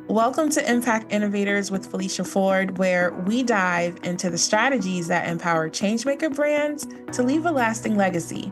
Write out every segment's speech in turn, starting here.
Welcome to Impact Innovators with Felicia Ford, where we dive into the strategies that empower changemaker brands to leave a lasting legacy.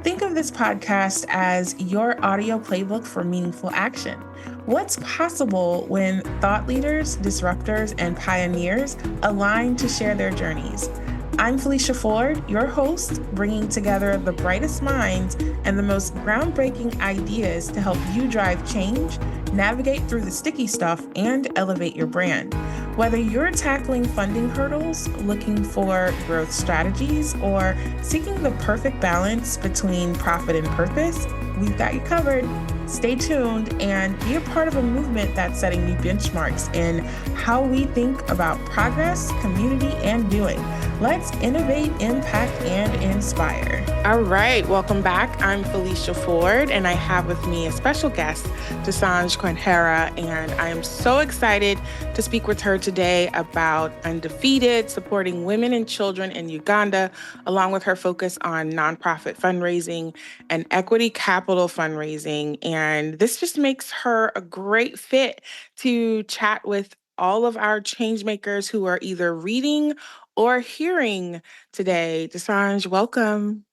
Think of this podcast as your audio playbook for meaningful action. What's possible when thought leaders, disruptors, and pioneers align to share their journeys? I'm Felicia Ford, your host, bringing together the brightest minds and the most groundbreaking ideas to help you drive change, navigate through the sticky stuff, and elevate your brand. Whether you're tackling funding hurdles, looking for growth strategies, or seeking the perfect balance between profit and purpose, we've got you covered. Stay tuned and be a part of a movement that's setting new benchmarks in how we think about progress, community, and doing. Let's innovate, impact, and inspire. All right, welcome back. I'm Felicia Ford, and I have with me a special guest, Desange Kuenihira, and I am so excited to speak with her today about unDEfeated, supporting women and children in Uganda, along with her focus on nonprofit fundraising and equity capital fundraising. And this just makes her a great fit to chat with all of our changemakers who are either reading or hearing today. Desange, welcome.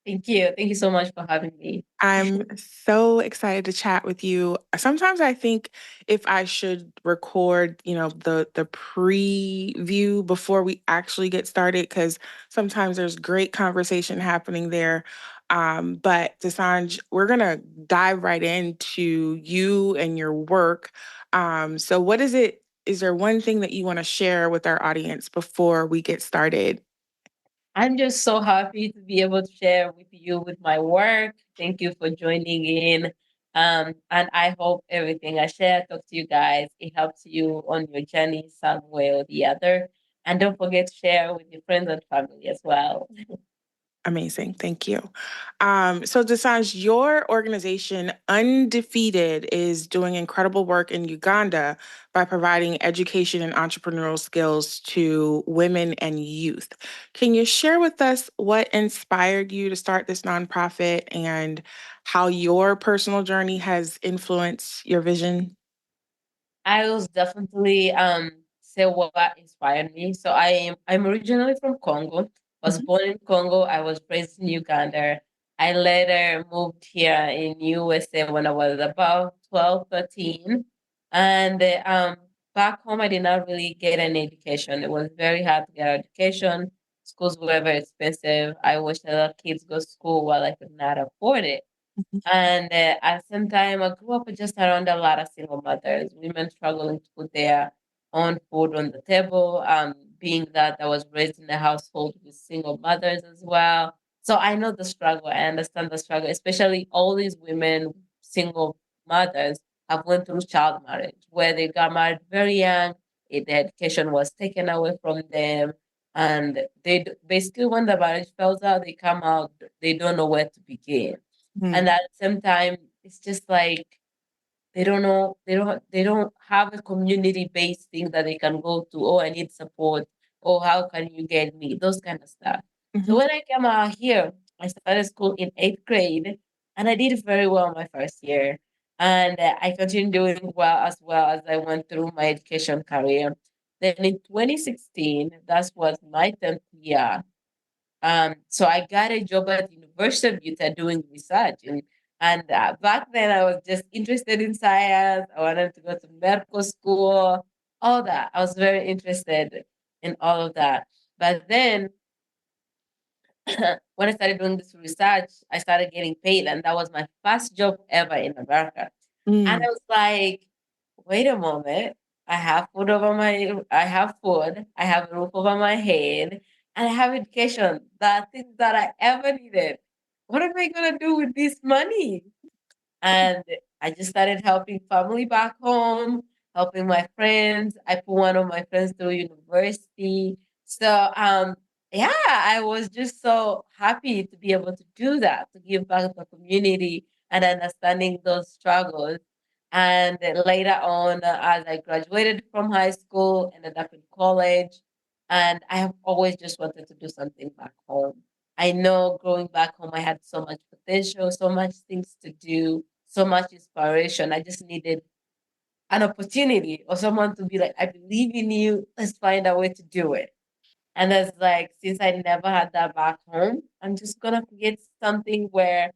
Thank you. Thank you so much for having me. I'm so excited to chat with you. Sometimes I think if I should record, the preview before we actually get started, because sometimes there's great conversation happening there. But Desange, we're gonna dive right into you and your work. So what is it? Is there one thing that you want to share with our audience before we get started? I'm just so happy to be able to share with you with my work. Thank you for joining in. And I hope everything I share, talk to you guys, it helps you on your journey some way or the other. And don't forget to share with your friends and family as well. Amazing. Thank you. So, Desange, your organization, unDEfeated, is doing incredible work in Uganda by providing education and entrepreneurial skills to women and youth. Can you share with us what inspired you to start this nonprofit and how your personal journey has influenced your vision? I was definitely say what inspired me. So I'm originally from Congo. Was Mhm. born in Congo. I was raised in Uganda. I later moved here in USA when I was about 12, 13. And back home I did not really get an education. It was very hard to get education. Schools were very expensive. I wish that other kids go to school while I could not afford it. Mhm. And at the same time, I grew up just around a lot of single mothers, women struggling to put their own food on the table. Being that I was raised in a household with single mothers as well. So I know the struggle. I understand the struggle, especially all these women, single mothers, have went through child marriage, where they got married very young, their education was taken away from them. And basically, when the marriage falls out, they come out, they don't know where to begin, and Mhm. at the same time it's just like they don't know, they don't have a community based thing that they can go to. Oh, I need support. Oh, how can you get me, those kind of stuff. So Mhm. when I came out here, I started school in 8th grade, and I did very well my first year, and I continued doing well as I went through my education career. Then in 2016, that was my 10th year. So I got a job at the University of Utah doing research, and back then I was just interested in science. I wanted to go to medical school, all that. I was very interested in all of that. But then when I started doing this research, I started getting paid, and that was my first job ever in America. And I Mm. was like, wait a moment. I have food, I have a roof over my head, and I have education. The things that I ever needed. What am I gonna do with this money? And I just started helping family back home, helping my friends. I put one of my friends through university. So yeah, I was just so happy to be able to do that, to give back to the community and understanding those struggles. And then later on, as I graduated from high school, ended up in college, and I have always just wanted to do something back home. I know growing back home, I had so much potential, so much things to do, so much inspiration. I just needed an opportunity or someone to be like, I believe in you, let's find a way to do it. And it's like, since I never had that back home, I'm just gonna create something where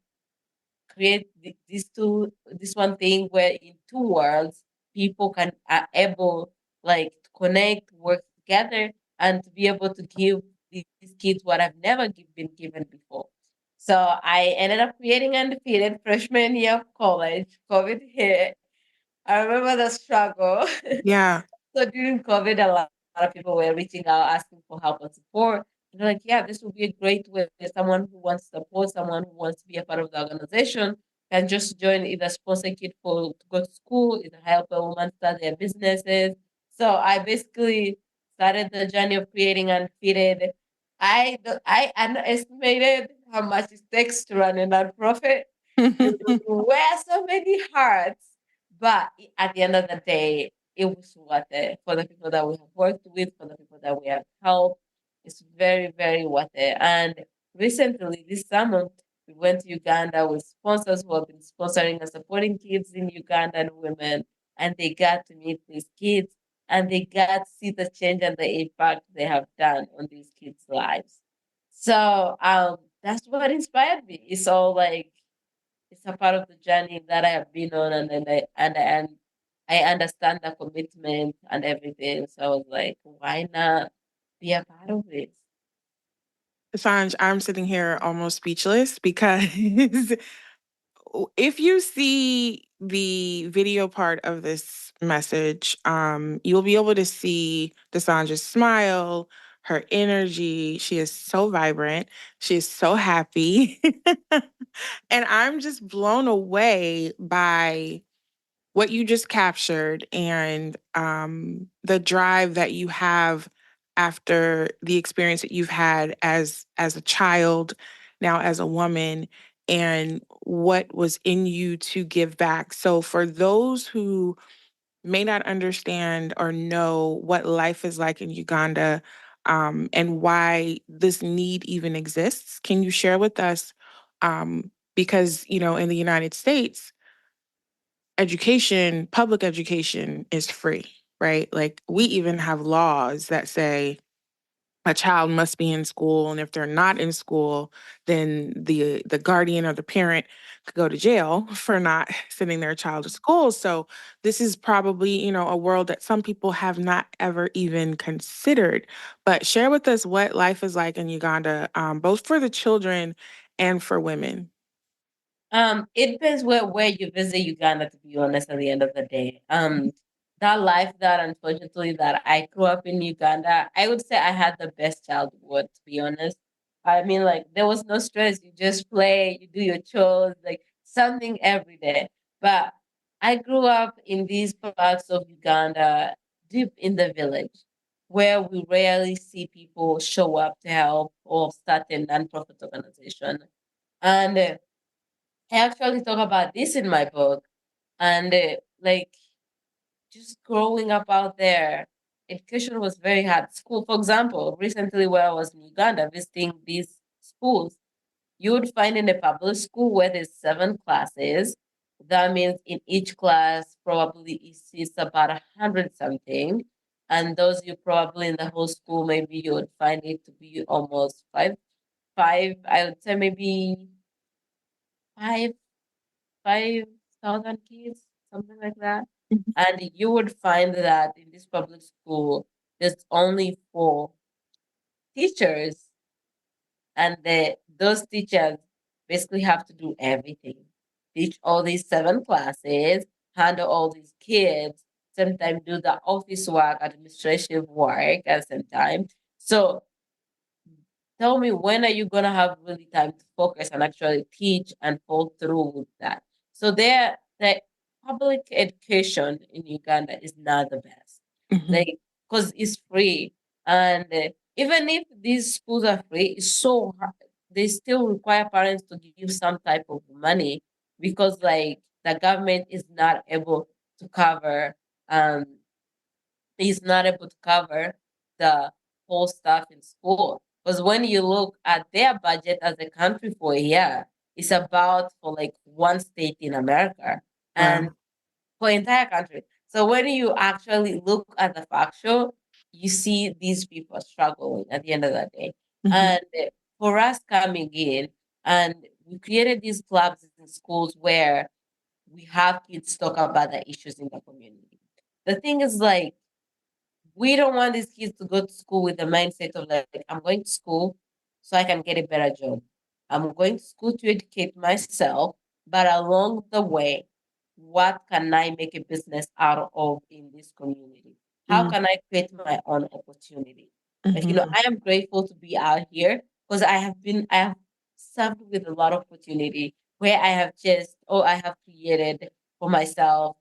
create this one thing where in two worlds people can are able like to connect, work together, and to be able to give these kids what I've never been given before. So I ended up creating Undefeated freshman year of college. COVID hit. I remember the struggle. Yeah. So during COVID, a lot of people were reaching out asking for help and support. And they're like, yeah, this would be a great way. Someone who wants support, someone who wants to be a part of the organization can just join, either sponsor kid for to go to school, either help a woman start their businesses. So I basically started the journey of creating Undefeated. I underestimated how much it takes to run a nonprofit. You wear so many hats, but at the end of the day, it was worth it for the people that we have worked with, for the people that we have helped. It's very, very worth it. And recently, this summer, we went to Uganda with sponsors who have been sponsoring and supporting kids in Uganda and women. And they got to meet these kids and they got to see the change and the impact they have done on these kids' lives. So that's what inspired me. It's all like it's a part of the journey that I have been on, and then I understand the commitment and everything. So I was like, why not be a part of it? Sanj, I'm sitting here almost speechless because if you see the video part of this message, you'll be able to see Desange's smile, her energy. She is so vibrant. She is so happy. And I'm just blown away by what you just captured and the drive that you have after the experience that you've had as a child, now as a woman, and what was in you to give back. So for those who may not understand or know what life is like in Uganda, and why this need even exists, can you share with us? Because in the United States, education, public education is free, right? Like we even have laws that say a child must be in school, and if they're not in school, then the guardian or the parent could go to jail for not sending their child to school. So this is probably, a world that some people have not ever even considered. But share with us what life is like in Uganda, both for the children and for women. It depends where you visit Uganda, to be honest, at the end of the day. That life that unfortunately that I grew up in Uganda, I would say I had the best childhood, to be honest. I mean, like there was no stress. You just play, you do your chores, like something every day. But I grew up in these parts of Uganda, deep in the village, where we rarely see people show up to help or start a non-profit organization. And I actually talk about this in my book, and like just growing up out there, education was very hard. School, for example, recently where I was in Uganda visiting these schools, you would find in a public school where there's 7 classes. That means in each class probably it's about 100 something, and those you probably in the whole school maybe you would find it to be almost five. I would say maybe five 5,000 kids, something like that. And you would find that in this public school, there's only 4 teachers, and those teachers basically have to do everything, teach all these 7 classes, handle all these kids, sometimes do the office work, administrative work at the same time. So tell me, when are you gonna have really time to focus and actually teach and follow through with that? So the public education in Uganda is not the best, Mhm. like because it's free, and even if these schools are free, it's so hard. They still require parents to give some type of money because like the government to cover um is not able to cover the whole stuff in school. Because when you look at their budget as a country for a year, it's about for like one state in America and Wow. for entire country. So when you actually look at the factual, you see these people struggling at the end of the day. Mhm. And for us coming in, and we created these clubs in schools where we have kids talk about the issues in the community. The thing is, like, we don't want these kids to go to school with the mindset of like, I'm going to school so I can get a better job. I'm going to school to educate myself, but along the way, what can I make a business out of in this community? How Mm. can I create my own opportunity? Like, Mhm. I am grateful to be out here because I have served with a lot of opportunity where I have I have created for myself,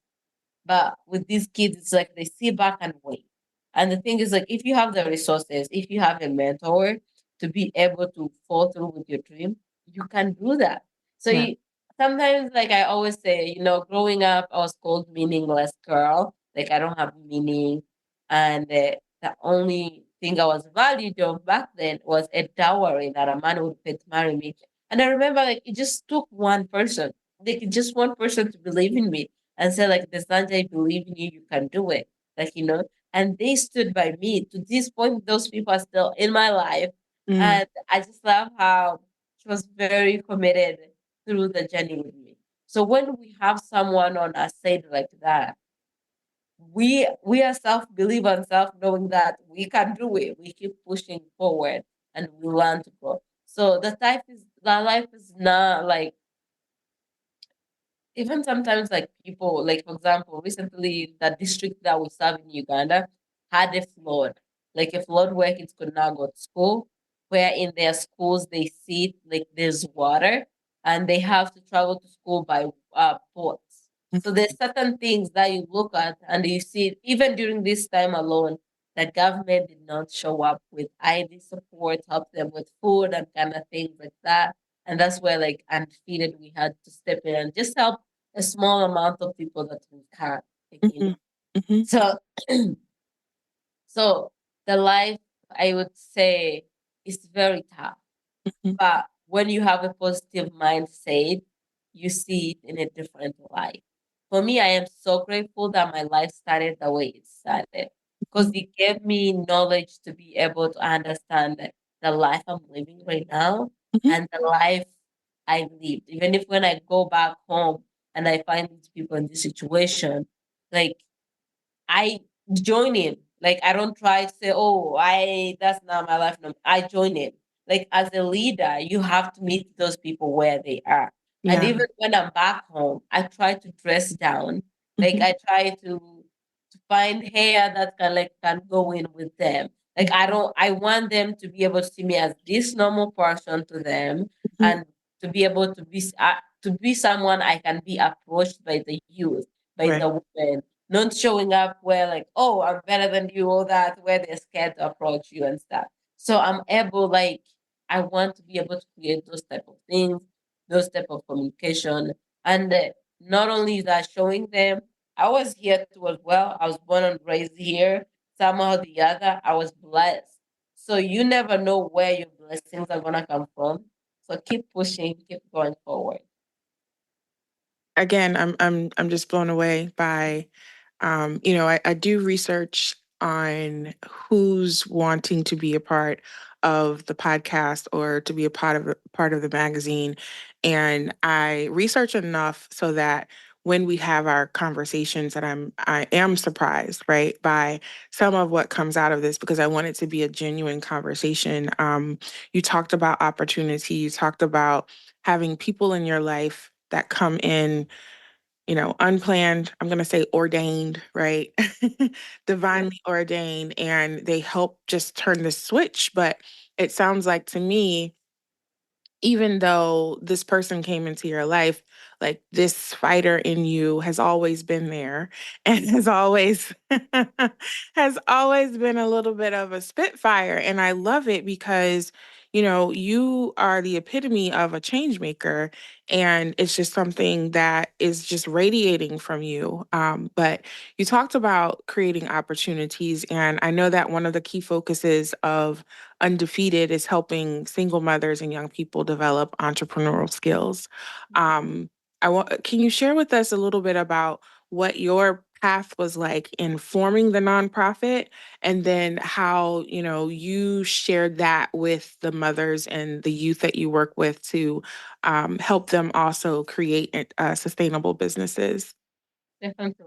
but with these kids, it's like they sit back and wait. And the thing is, like, if you have the resources, if you have a mentor to be able to fall through with your dream, you can do that. So Yeah. sometimes, like I always say, growing up, I was called meaningless girl. Like I don't have meaning, and the only thing I was valued of back then was a dowry that a man would pay to marry me. And I remember, like, it just took one person, like just one person to believe in me and say like, Desange, I believe in you, you can do it. Like, and they stood by me. To this point, those people are still in my life. Mm. And I just love how she was very committed through the journey with me. So when we have someone on our side like that, we are self-believe and self-knowing that we can do it. We keep pushing forward and we learn to grow. So the life is not like, even sometimes like people, like for example, recently the district that we serve in Uganda had a flood, like a flood where kids could not go to school, where in their schools they sit like there's water and they have to travel to school by boats. So there's certain things that you look at and you see even during this time alone, the government did not show up with ID support, help them with food and kind of things like that. And that's where like undefeated we had to step in and just help a small amount of people that we can, Mhm. Mhm. So, so the life, I would say, is very tough. Mhm. But when you have a positive mindset, you see it in a different light. For me, I am so grateful that my life started the way it started because Mhm. it gave me knowledge to be able to understand the life I'm living right now Mhm. and the life I lived. Even if when I go back home and I find these people in this situation, like I join in. Like I don't try to say, "Oh, I that's not my life." No, I join in. Like as a leader, you have to meet those people where they are. And Yeah. even when I'm back home, I try to dress down. Like Mhm. I try to find hair that can go in with them. Like I don't. I want them to be able to see me as this normal person to them, Mhm. and to be able to be someone I can be approached by the youth, by Right. the women, not showing up where like, oh, I'm better than you, all that, where they're scared to approach you and stuff. So I'm able, like, I want to be able to create those type of things, those type of communication. And not only that, showing them I was here too as well. I was born and raised here. Somehow or the other, I was blessed. So you never know where your blessings are gonna come from. So keep pushing, keep going forward. Again, I'm just blown away by, I do research on who's wanting to be a part of the podcast or to be a part of the magazine, and I research enough so that when we have our conversations, that I am surprised, right, by some of what comes out of this because I want it to be a genuine conversation. You talked about opportunity. You talked about having people in your life that come in, unplanned, I'm going to say ordained, right? Yeah. Divinely ordained, and they help just turn the switch. But it sounds like to me, even though this person came into your life, like this fighter in you has always been there and has always has always been a little bit of a spitfire. And I love it because, you are the epitome of a change maker. And it's just something that is just radiating from you. But you talked about creating opportunities. And I know that one of the key focuses of unDEfeated is helping single mothers and young people develop entrepreneurial skills. Um, can you share with us a little bit about what your path was like in forming the nonprofit, and then how, you shared that with the mothers and the youth that you work with to help them also create sustainable businesses. Definitely.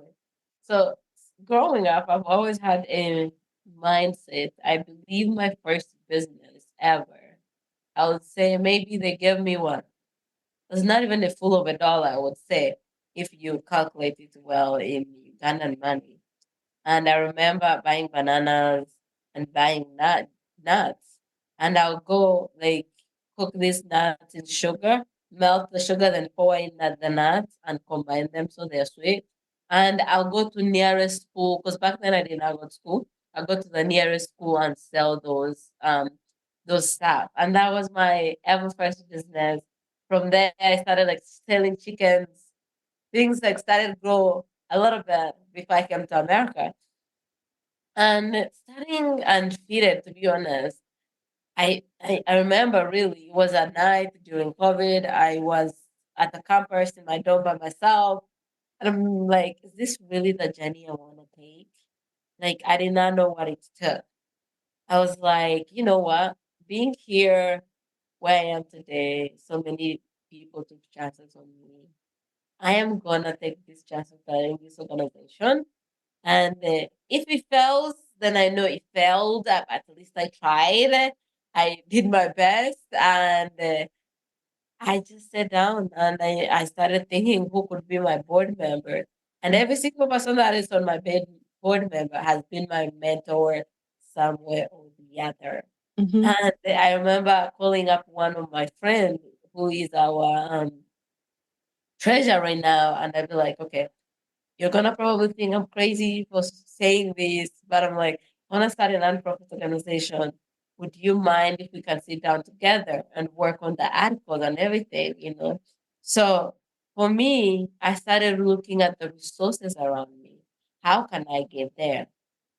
So growing up, I've always had a mindset. I believe my first business ever, I would say maybe they gave me one. It's not even a full of a dollar, I would say, if you calculate it well in Ugandan money. And I remember buying bananas and buying nuts. And I'll go like cook these nuts in sugar, melt the sugar, then pour in the nuts and combine them so they're sweet. And I'll go to nearest school because back then I did not go to school. I'll go to the nearest school and sell those stuff. And that was my ever first business. From there I started like selling chickens. Things like started to grow a little bit before I came to America. And studying unDEfeated, to be honest, I remember really it was at night during COVID. I was at the campus in my dorm by myself. And I'm like, is this really the journey I want to take? Like, I did not know what it took. I was like, you know what? Being here where I am today, so many people took chances on me. I am gonna take this chance of starting this organization, and if it fails, then I know it failed. At least I tried. I did my best. And I just sat down and I started thinking who could be my board member. And every single person that is on my board member has been my mentor somewhere or the other. Mm-hmm. And I remember calling up one of my friends who is our treasurer right now. And I'd be like, okay, you're gonna probably think I'm crazy for saying this, but I'm like, I wanna start a nonprofit organization. Would you mind if we can sit down together and work on the articles and everything, So for me, I started looking at the resources around me. How can I get there?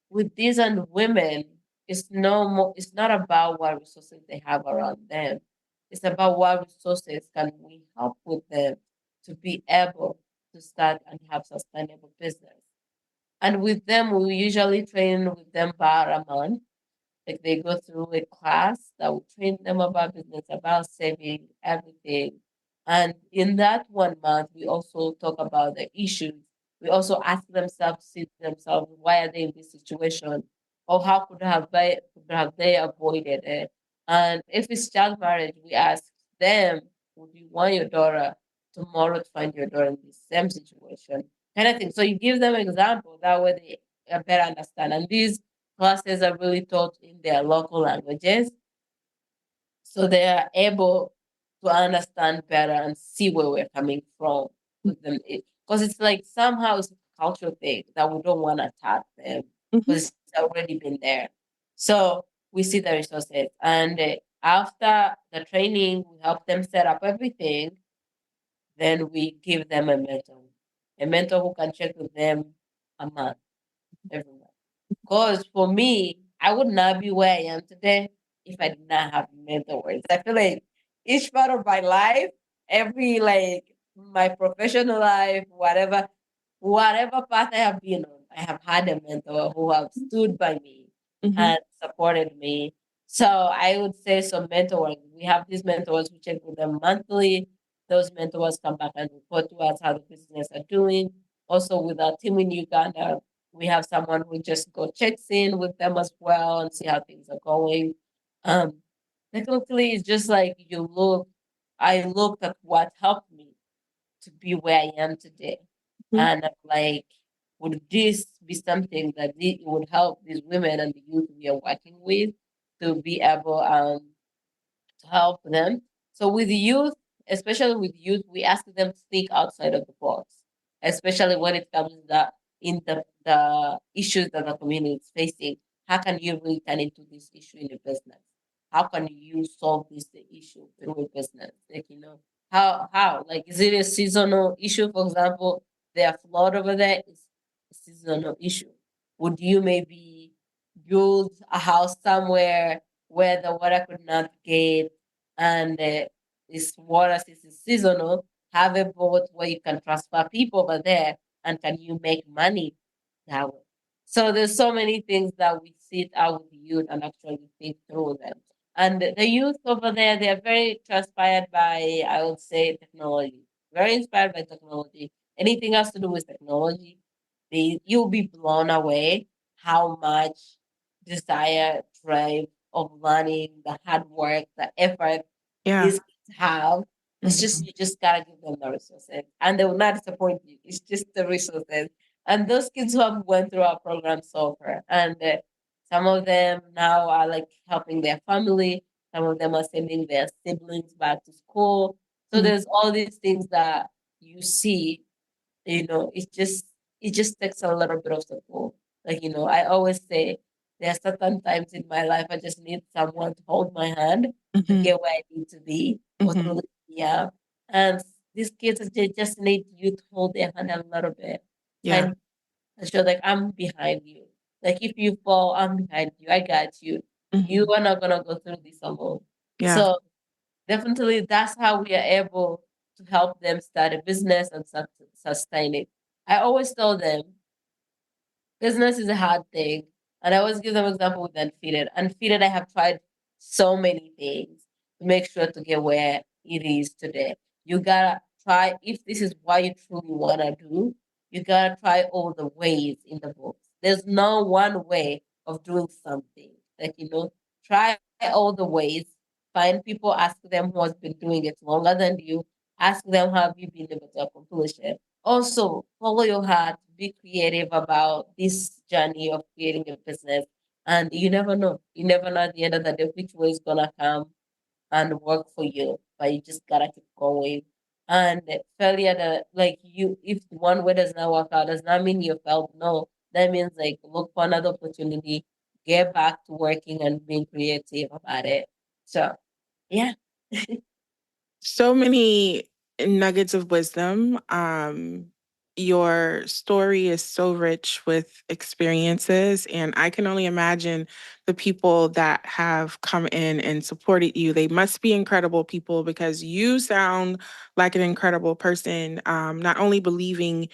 With these and women, it's not about what resources they have around them. It's about what resources can we help with them to be able to start and have sustainable business. And with them, we usually train with them about a month. Like they go through a class that will train them about business, about saving, everything. And in that 1 month, we also talk about the issues. We also ask themselves, see themselves, why are they in this situation? Or how could have they avoided it? And if it's child marriage, we ask them, would you want your daughter tomorrow to find your daughter in the same situation? Kind of thing. So you give them example, that way they better understand. And these classes are really taught in their local languages, so they are able to understand better and see where we're coming from with them. Because it's like somehow it's a cultural thing that we don't want to attack them Mm-hmm. because it's already been there. So we see the resources, and after the training, we help them set up everything. Then we give them a mentor who can check with them a month, every month. Because for me, I would not be where I am today if I did not have mentors. I feel like each part of my life, every like my professional life, whatever path I have been on, I have had a mentor who have stood by me Mm-hmm. and supported me. So I would say some mentors. We have these mentors, we check with them monthly. Those mentors come back and report to us how the business are doing. Also with our team in Uganda, we have someone who just go checks in with them as well and see how things are going. Um, Technically, it's just like I looked at what helped me to be where I am today. Mm-hmm. And I'm like, would this be something that it would help these women and the youth we are working with to be able to help them. So with youth, especially with youth, we ask them to think outside of the box, especially when it comes to the issues that the community is facing. How can you really turn into this issue in a business? How can you solve this issue through a business? Like, how? Like, is it a seasonal issue? For example, they are flood over there. It's a seasonal issue. Would you maybe build a house somewhere where the water could not get, and this water since it's seasonal, have a boat where you can transfer people over there, and can you make money that way. So there's so many things that we sit out with youth and actually think through them. And the youth over there, they're very transpired by, I would say, technology. Very inspired by technology. Anything has to do with technology, you'll be blown away how much desire, drive of learning, the hard work, the effort Yeah. these kids have. It's just Mhm. you just gotta give them the resources, and they will not disappoint you. It's just the resources, and those kids who have went through our program so far, and some of them now are like helping their family. Some of them are sending their siblings back to school. So Mhm. there's all these things that you see. It just takes a little bit of support. Like I always say, there are certain times in my life I just need someone to hold my hand to Mhm. get where I need to be or to Mhm. lift me up. And these kids, they just need you to hold their hand a little bit Yeah. and show like I'm behind you. Like if you fall, I'm behind you. I got you. You Mhm. are not gonna go through this alone. Yeah. So definitely that's how we are able to help them start a business and sustain it. I always tell them business is a hard thing. And I always give them example with unfeated. Unfeated, I have tried so many things to make sure to get where it is today. You gotta try, if this is what you truly wanna do, you gotta try all the ways in the books. There's no one way of doing something. Like, try all the ways. Find people, ask them who has been doing it longer than you. Ask them how have you been able to accomplish it. Also, follow your heart, be creative about this journey of creating a business. And you never know. You never know at the end of the day which way is gonna come and work for you. But you just gotta keep going. And failure that like you if one way does not work out does not mean you failed. No. That means like look for another opportunity, get back to working and being creative about it. So yeah. So many nuggets of wisdom. Your story is so rich with experiences, and I can only imagine the people that have come in and supported you. They must be incredible people because you sound like an incredible person, not only believing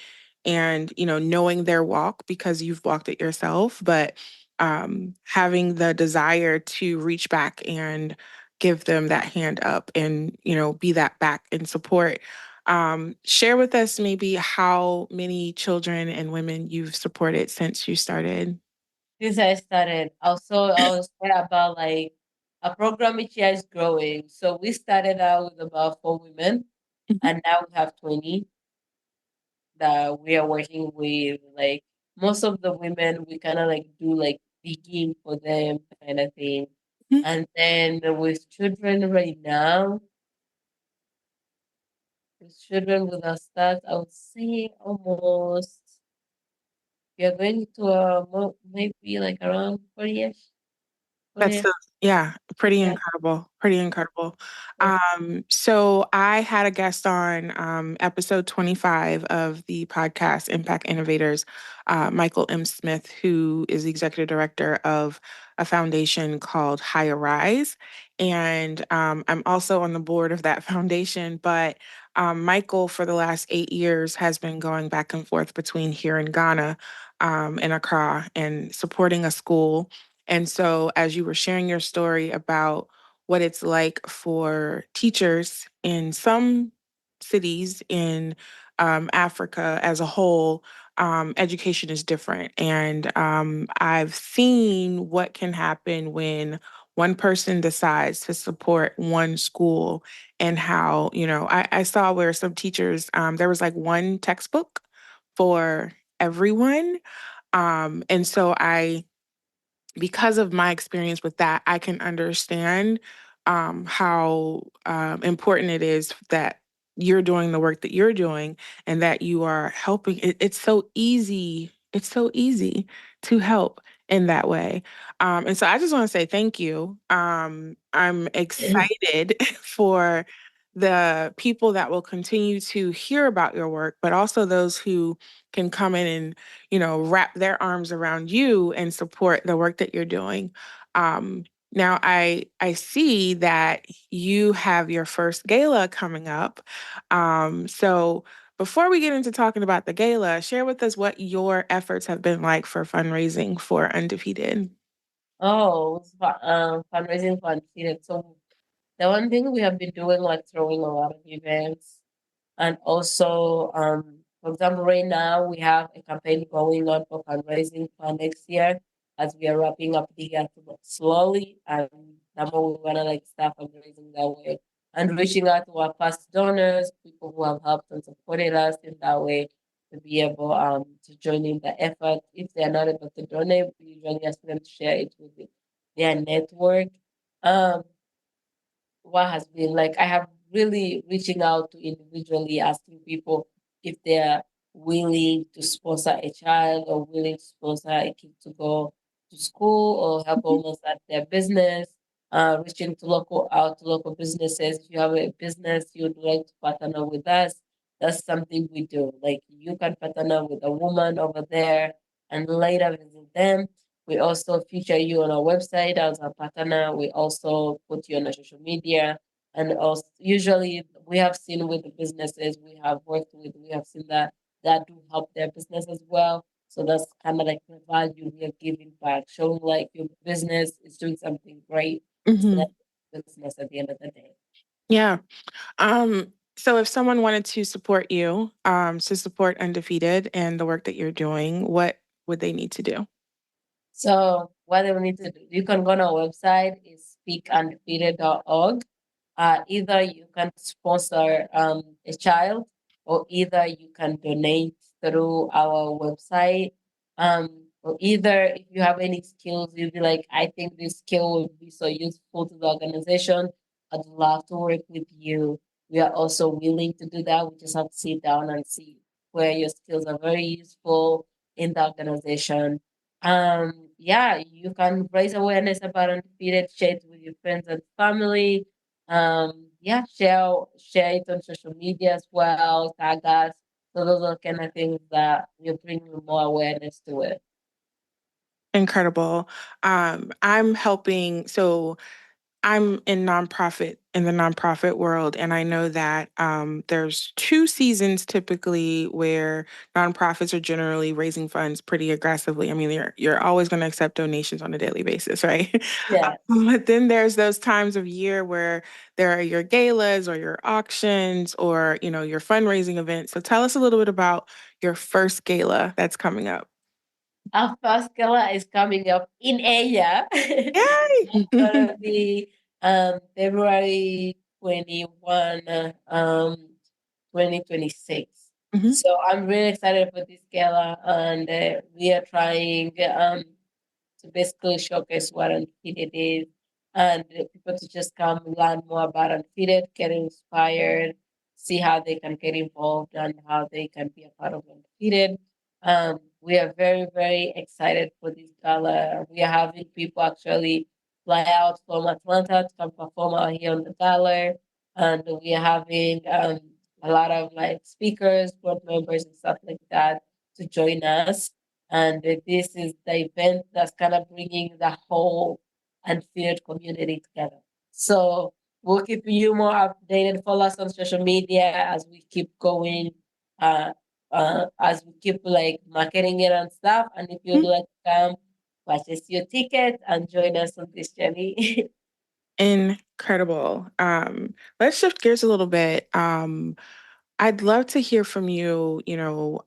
and knowing their walk because you've walked it yourself, but having the desire to reach back and give them that hand up and be that back and support. Share with us maybe how many children and women you've supported since you started. Since I started, also I was say about like a program which is growing. So we started out with about 4 women, Mhm. and now we have 20 that we are working with. Like most of the women, we kind of like do like digging for them kind of thing. And then with children right now, with children with our stats, I would say almost we are going to maybe like around 40ish, That's 40ish. so, yeah, pretty Yeah. incredible. Pretty incredible. Yeah. So I had a guest on episode 25 of the podcast Impact Innovators, Michael M. Smith, who is the executive director of a foundation called Higher Rise. And I'm also on the board of that foundation. But Michael, for the last 8 years, has been going back and forth between here in Ghana and Accra and supporting a school. And so, as you were sharing your story about what it's like for teachers in some cities in Africa as a whole, education is different. And I've seen what can happen when one person decides to support one school and how, I saw where some teachers, there was like one textbook for everyone. And so because of my experience with that, I can understand how important it is that you're doing the work that you're doing and that you are helping. It's so easy. It's so easy to help in that way. And so I just want to say thank you. I'm excited for the people that will continue to hear about your work, but also those who can come in and wrap their arms around you and support the work that you're doing. Now I see that you have your first gala coming up. So before we get into talking about the gala, share with us what your efforts have been like for fundraising for unDEfeated. Oh, fundraising for unDEfeated. So the one thing we have been doing, like throwing a lot of events, and also, for example, right now we have a campaign going on for fundraising for next year as we are wrapping up the year slowly, and the more we wanna like start fundraising that way and reaching out to our past donors, people who have helped and supported us in that way to be able to join in the effort. If they are not able to donate, we usually ask them to share it with their network. Um, what has been like I have really reaching out to individually asking people if they're willing to sponsor a child or willing to sponsor a kid to go to school or help almost at their business. Reaching to local businesses. If you have a business you'd like to partner with us, that's something we do. Like you can partner with a woman over there and later visit them. We also feature you on our website as a partner. We also put you on our social media. And also, usually, we have seen with the businesses we have worked with, we have seen that do help their business as well. So that's kind of like the value we are giving back, showing like your business is doing something great. It's Mm-hmm. not business at the end of the day. Yeah. So if someone wanted to support you, to support unDEfeated and the work that you're doing, what would they need to do? So what they will need to do, you can go on our website, is speakundefeated.org. Either you can sponsor a child, or either you can donate through our website. Or either if you have any skills, you'll be like, I think this skill would be so useful to the organization. I'd love to work with you. We are also willing to do that. We just have to sit down and see where your skills are very useful in the organization. Yeah, you can raise awareness about unDEfeated, share it with your friends and family. Yeah, share it on social media as well, tag us. So those are kind of things that will bring more awareness to it. Incredible. I'm helping. So I'm in the nonprofit world, and I know that there's two seasons typically where nonprofits are generally raising funds pretty aggressively. I mean, you're always going to accept donations on a daily basis, right? Yeah. But then there's those times of year where there are your galas or your auctions or your fundraising events. So tell us a little bit about your first gala that's coming up. Our first gala is coming up in a year. It's Yay! gonna be February 21, 2026. Mhm. So I'm really excited for this gala, and we are trying to basically showcase what unDEfeated is and people to just come learn more about unDEfeated, get inspired, see how they can get involved and how they can be a part of unDEfeated. We are very, very excited for this gala. We are having people actually fly out from Atlanta to come perform out here on the gala. And we are having a lot of like speakers, board members, and stuff like that to join us. And this is the event that's kind of bringing the whole unDEfeated community together. So we'll keep you more updated. Follow us on social media as we keep going, as we keep like marketing it and stuff. And if you'd like to come, purchase your ticket and join us on this journey. Incredible. Let's shift gears a little bit. I'd love to hear from you.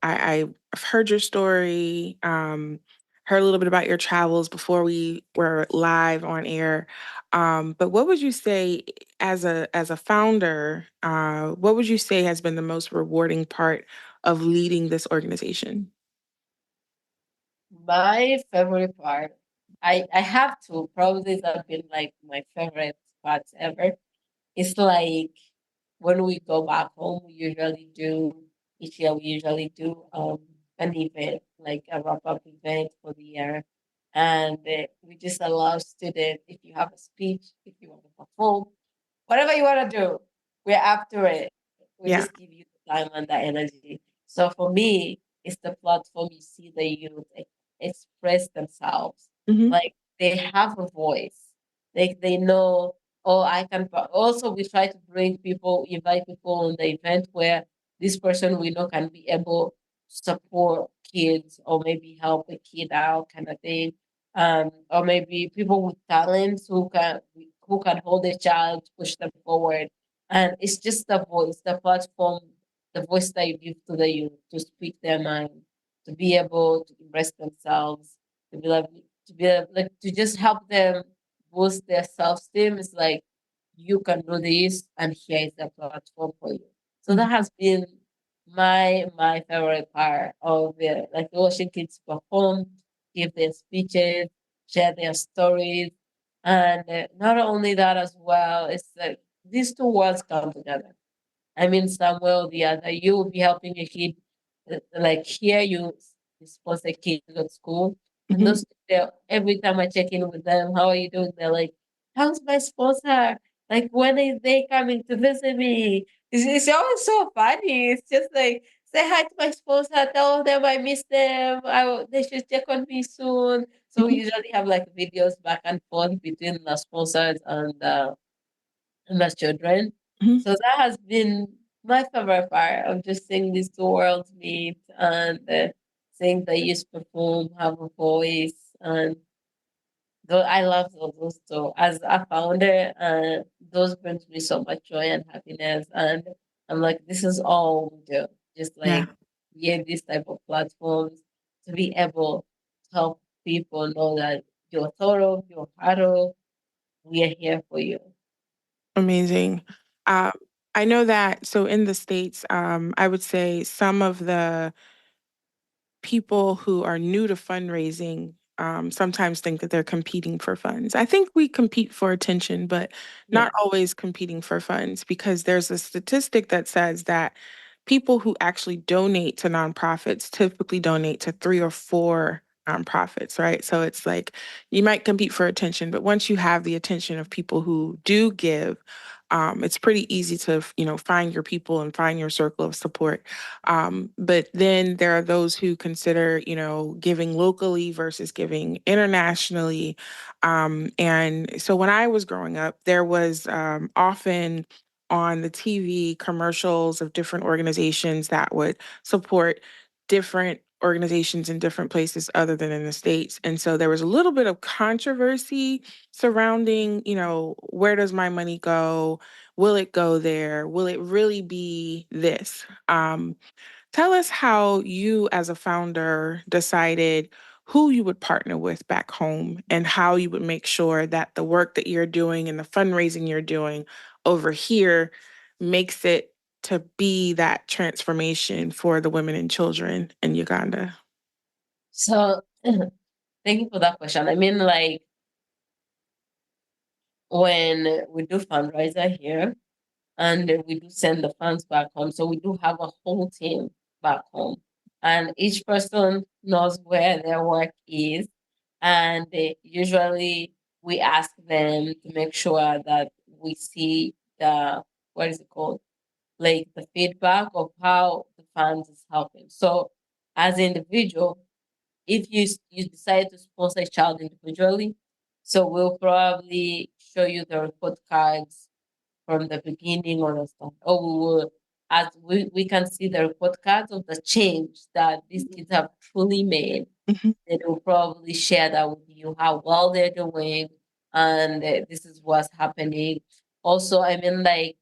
I've heard your story, heard a little bit about your travels before we were live on air. But what would you say as a founder, what would you say has been the most rewarding part of leading this organization? My favorite part, I have to, probably that have been like my favorite parts ever. It's like when we go back home, we usually do each year. We usually do an event, like a wrap up event for the year, and we just allow students if you have a speech, if you want to perform, whatever you want to do, we're after it. We Yeah. just give you the time and the energy. So for me, it's the platform you see the youth express themselves. Hmm. Like they have a voice. Like they know, oh, I can. Also, we try to bring people, invite people on the event where this person we know can be able to support kids or maybe help a kid out kind of thing. Or maybe people with talents who can hold a child, push them forward. And it's just the voice, the platform, the voice that you give to the youth to speak their mind, to be able to express themselves, to be like to just help them boost their self-esteem. Is like you can do this and here is the platform for you. So that has been my favorite part of it. Like watching kids perform, give their speeches, share their stories. And not only that as well, it's like these two worlds come together. I mean, somewhere or the other, you will be helping a kid. Like here, you sponsor kids at school, and Mhm. those every time I check in with them, how are you doing? They're like, "How's my sponsor? Like, when is they coming to visit me?" It's always so funny. It's just like say hi to my sponsor, tell them I miss them. They should check on me soon. So we Mhm. usually have like videos back and forth between the sponsors and the children. Mhm. So that has been my favorite part of just seeing these two worlds meet and seeing the youth perform, have a voice. And though I love those two. As a founder, those brings me so much joy and happiness. And I'm like, this is all we do. Just Yeah. like, yeah, this type of platforms to be able to help people know that you're thorough, you're part of, we are here for you. Amazing. Uh, I know that, so in the States, I would say some of the people who are new to fundraising sometimes think that they're competing for funds. I think we compete for attention, but Yeah. not always competing for funds because there's a statistic that says that people who actually donate to nonprofits typically donate to three or four nonprofits, right? So it's like you might compete for attention, but once you have the attention of people who do give, it's pretty easy to, find your people and find your circle of support. But then there are those who consider, giving locally versus giving internationally. And so when I was growing up, there was often on the TV commercials of different organizations that would support different organizations in different places other than in the States. And so there was a little bit of controversy surrounding, where does my money go? Will it go there? Will it really be this? Tell us how you, as a founder, decided who you would partner with back home and how you would make sure that the work that you're doing and the fundraising you're doing over here makes it to be that transformation for the women and children in Uganda. So thank you for that question. I mean, like when we do fundraiser here and we do send the funds back home, so we do have a whole team back home, and each person knows where their work is, and usually we ask them to make sure that we see the what is it called, like the feedback of how the funds is helping. So as an individual, if you decide to sponsor a child individually, so we'll probably show you the report cards from the beginning or the start, or we will, as we can see the report cards of the change that these kids have truly made. Mhm. They will probably share that with you how well they're doing, and this is what's happening. Also, I mean, like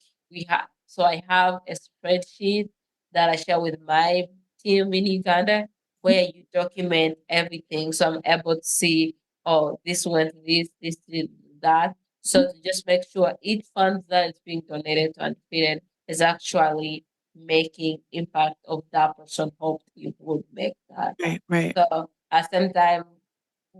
I have a spreadsheet that I share with my team in Uganda where you document everything, so I'm able to see, oh, this went this did that. So to just make sure each fund that is being donated to unDEfeated is actually making impact of that person hoped it would make that. Right, right. So at the same time,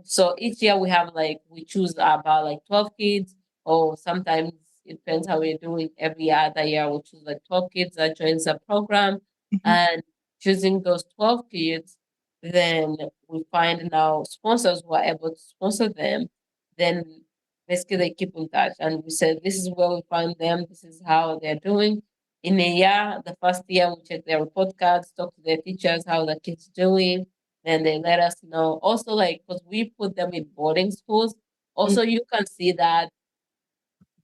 so each year we have like we choose about like 12 kids, or sometimes it depends how we're doing. Every other year we choose like 12 kids that joins the program, Mhm. and choosing those 12 kids, then we find now sponsors who are able to sponsor them. Then basically they keep in touch, and we said this is where we find them, this is how they're doing. In a year, the first year we check their report cards, talk to their teachers, how the kids doing, then they let us know. Also, like, because we put them in boarding schools, Mm. also you can see that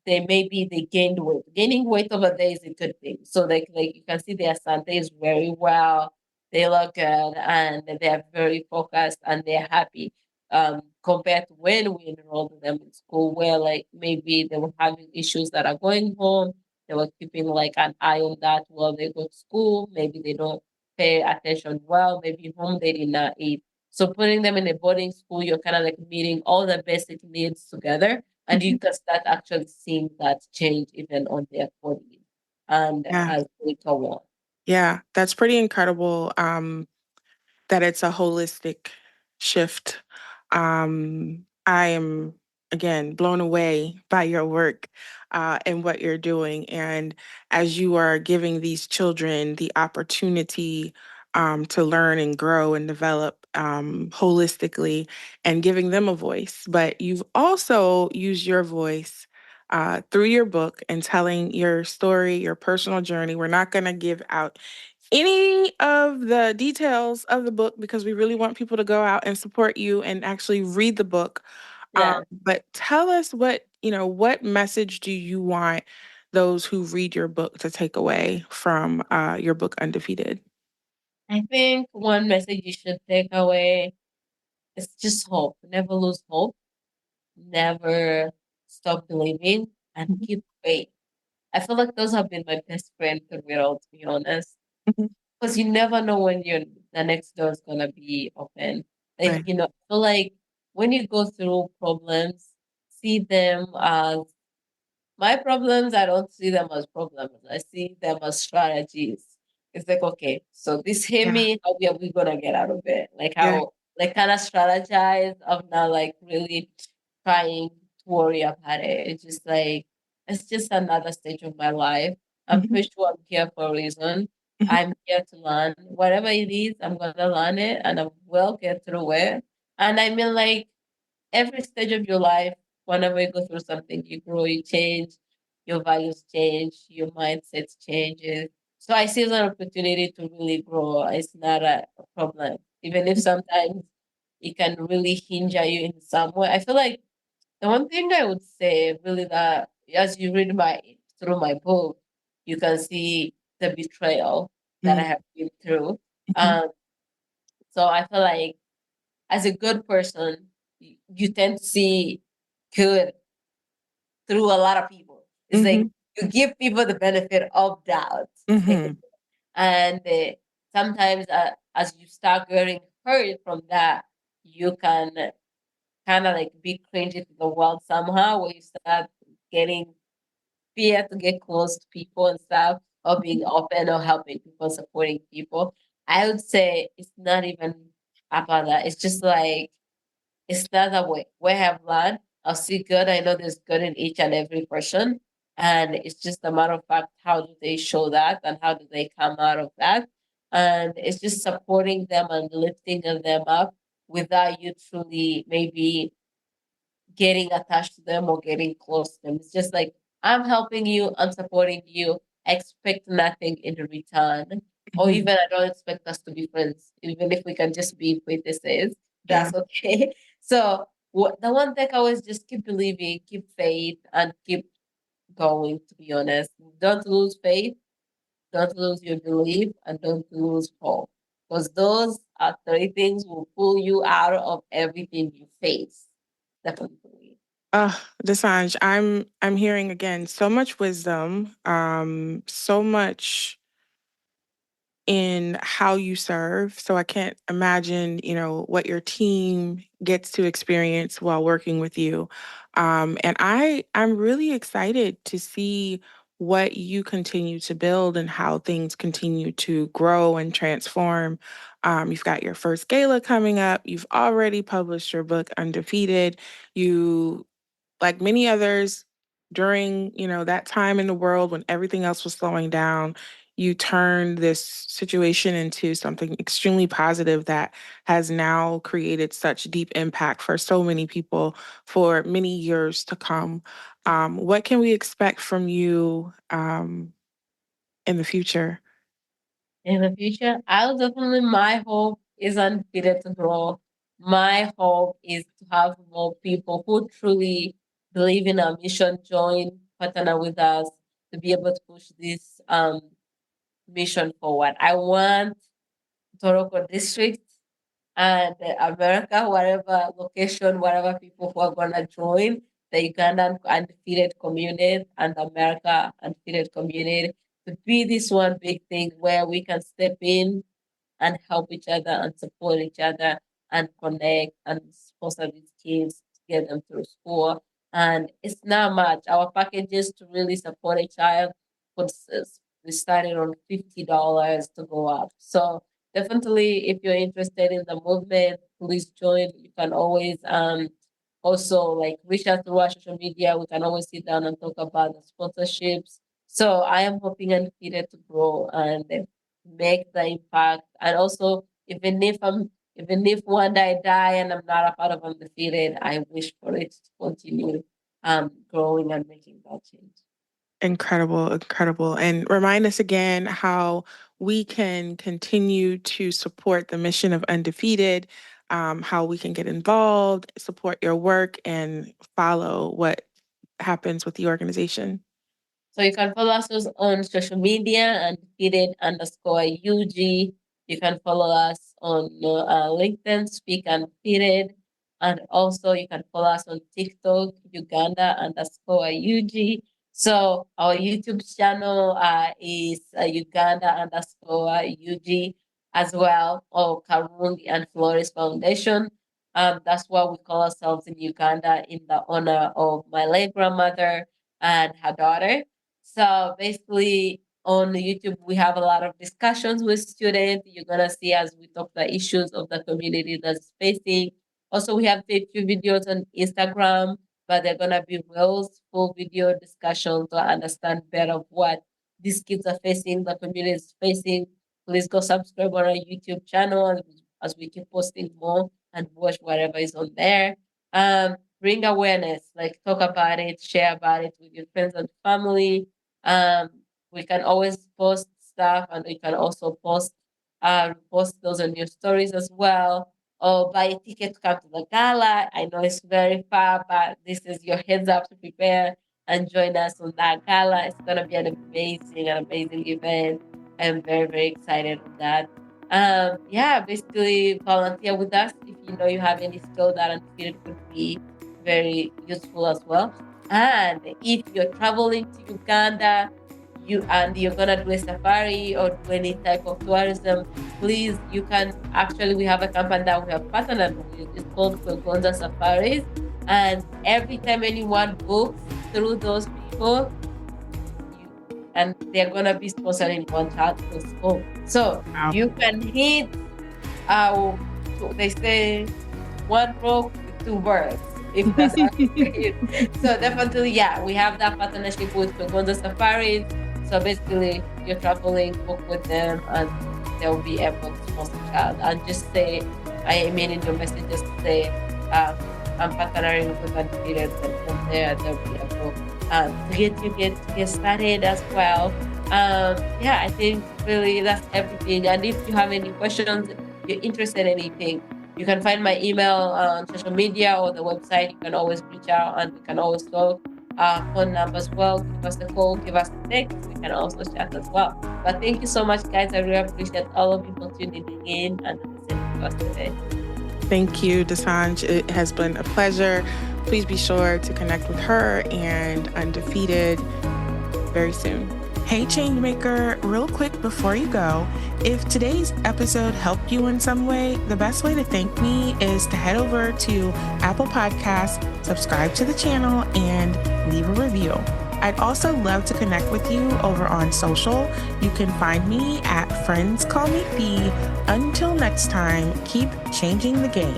say maybe they gained weight. Gaining weight over there is a good thing. So like you can see their Sante is very well, they look good and they're very focused and they're happy. Compared to when we enrolled them in school where like maybe they were having issues that are going home. They were keeping like an eye on that while they go to school. Maybe they don't pay attention well. Maybe home they did not eat. So putting them in a boarding school, you're kind of like meeting all the basic needs together, and Mhm. you can start actually seeing that change even on their bodies and Yeah. as they go on. Yeah. That's pretty incredible. That it's a holistic shift. I am again blown away by your work and what you're doing, and as you are giving these children the opportunity to learn and grow and develop holistically, and giving them a voice. But you've also used your voice. Through your book and telling your story, your personal journey. We're not going to give out any of the details of the book because we really want people to go out and support you and actually read the book. Yeah. But tell us what message do you want those who read your book to take away from your book, Undefeated? I think one message you should take away is just hope. Never lose hope. Never stop believing and Mhm, keep faith. I feel like those have been my best friend through it all, to be honest. mhm. Because you never know when the next door is gonna be open. Like, Right. I feel like when you go through problems, see them as my problems, I don't see them as problems. I see them as strategies. It's like, okay, so this hit Yeah. me, how are we gonna get out of it? Like Yeah. how like kind of strategize of not like really trying to worry about it. It's just like it's just another stage of my life. I'm Mhm, pretty sure I'm here for a reason. mhm, I'm here to learn. Whatever it is, I'm gonna learn it and I will get through it. And I mean like every stage of your life, whenever you go through something, you grow, you change, your values change, your mindset changes. So I see it as an opportunity to really grow. It's not a problem. Even if sometimes it can really hinder you in some way. I feel like the one thing I would say really that as you read my through my book, you can see the betrayal that I mhm, have been through. mhm, Um, so I feel like as a good person, you tend to see good through a lot of people. It's like mhm, you give people the benefit of doubt. mhm, And sometimes as you start getting hurt from that, you can kind of like be cringy to the world somehow, where you start getting fear to get close to people and stuff, or being open or helping people, supporting people. I would say it's not even about that. It's just like it's not that way. Where I have learned, I'll see good. I know there's good in each and every person. And it's just a matter of fact, how do they show that and how do they come out of that? And it's just supporting them and lifting them up without you truly maybe getting attached to them or getting close to them. It's just like, I'm helping you, I'm supporting you, expect nothing in return. Or mhm. even I don't expect us to be friends, even if we can just be acquaintances, Yeah. that's okay. So the one thing I always just keep believing, keep faith, and keep going, to be honest. Don't lose faith, don't lose your belief, and don't lose hope. Because those are three things will pull you out of everything you face. Definitely. Desange, I'm hearing again so much wisdom, so much in how you serve. So I can't imagine, what your team gets to experience while working with you. And I'm really excited to see what you continue to build and how things continue to grow and transform. You've got your first gala coming up. You've already published your book, Undefeated. You like many others during that time in the world when everything else was slowing down, you turned this situation into something extremely positive that has now created such deep impact for so many people for many years to come. What can we expect from you in the future? In the future, I'll definitely, my hope is unfitted to grow. My hope is to have more people who truly believe in our mission join partner with us to be able to push this mission forward. I want Toroko district and America, whatever location, whatever people who are gonna join the Ugandan undefeated community and America undefeated community to be this one big thing where we can step in and help each other and support each other and connect and sponsor these kids to get them through school. And it's not much. Our packages to really support a child we started on $50 to go up. So definitely, if you're interested in the movement, please join. You can always also like reach out through our social media. We can always sit down and talk about the sponsorships. So I am hoping undefeated to grow and make the impact. And also, even if one day I die and I'm not a part of undefeated, I wish for it to continue growing and making that change. Incredible, incredible. And remind us again how we can continue to support the mission of Undefeated, how we can get involved, support your work, and follow what happens with the organization. So you can follow us on social media, undefeated_UG. You can follow us on LinkedIn, Speak Undefeated. And also you can follow us on TikTok, Uganda_UG. So our YouTube channel is Uganda_UG as well, or Karungi and Flores Foundation. That's what we call ourselves in Uganda in the honor of my late grandmother and her daughter. So basically on YouTube, we have a lot of discussions with students. You're going to see as we talk the issues of the community that's facing. Also, we have a few videos on Instagram, but they're going to be reels, full video discussions to understand better what these kids are facing, the community is facing. Please go subscribe on our YouTube channel as we keep posting more and watch whatever is on there. Bring awareness, like talk about it, share about it with your friends and family. We can always post stuff, and we can also post those on your stories as well, or buy a ticket to come to the gala. I know it's very far, but this is your heads up to prepare and join us on that gala. It's gonna be an amazing event. I'm very, very excited on that. Basically volunteer with us if you know you have any skill that undefeated could be very useful as well. And if you're traveling to Uganda, you're gonna do a safari or do any type of tourism, please, we have a company that we have partnered with. It's called Kwegonza Safaris. And every time anyone books through those people, and they're gonna be sponsoring one child to school. So you can hit they say one rock with two birds. If that's so definitely, we have that partnership with Kwegonza Safaris. So basically, you're traveling, book with them, and they'll be able to sponsor the child. And just say, in your message, just say, I'm partnering with undefeated, and from there, they'll be able to get started as well. I think really that's everything. And if you have any questions, you're interested in anything, you can find my email on social media or the website. You can always reach out and we can always talk. Phone number as well. Give us a call, give us a text. We can also chat as well. But thank you so much, guys. I really appreciate all of you for tuning in and listening to us today. Thank you, Desange. It has been a pleasure. Please be sure to connect with her and Undefeated very soon. Hey, Changemaker, real quick before you go, if today's episode helped you in some way, the best way to thank me is to head over to Apple Podcasts, subscribe to the channel, and leave a review. I'd also love to connect with you over on social. You can find me at Friends Call Me Fee. Until next time, keep changing the game.